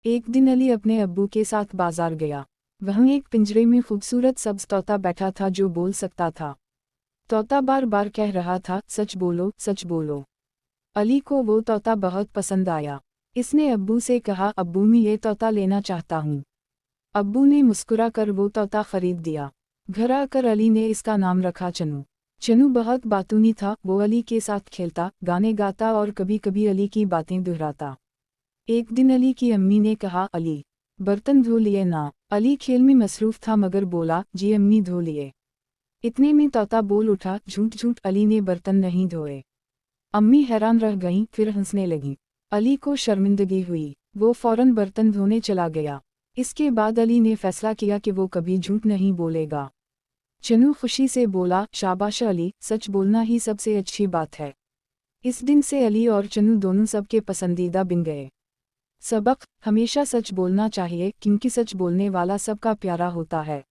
एक दिन अली अपने अब्बू के साथ बाजार गया। वहाँ एक पिंजरे में खूबसूरत सब्ज तोता बैठा था जो बोल सकता था। तोता बार बार कह रहा था, सच बोलो, सच बोलो। अली को वो तोता बहुत पसंद आया। इसने अब्बू से कहा, अब्बू मैं ये तोता लेना चाहता हूँ। अब्बू ने मुस्कुरा कर वो तोता खरीद दिया। घर आकर अली ने इसका नाम रखा चनू। चनू बहुत बातूनी था, वो अली के साथ खेलता, गाने गाता और कभी कभी अली की बातें दोहराता। एक दिन अली की अम्मी ने कहा, अली बर्तन धो लिए ना। अली खेल में मसरूफ था मगर बोला, जी अम्मी धो लिए। इतने में तोता बोल उठा, झूठ झूठ अली ने बर्तन नहीं धोए। अम्मी हैरान रह गईं, फिर हंसने लगीं। अली को शर्मिंदगी हुई, वो फौरन बर्तन धोने चला गया। इसके बाद अली ने फैसला किया कि वो कभी झूठ नहीं बोलेगा। चनू खुशी से बोला, शाबाश अली, सच बोलना ही सबसे अच्छी बात है। इस दिन से अली और चनू दोनों सबके पसंदीदा बन गए। सबक: हमेशा सच बोलना चाहिए क्योंकि सच बोलने वाला सबका प्यारा होता है।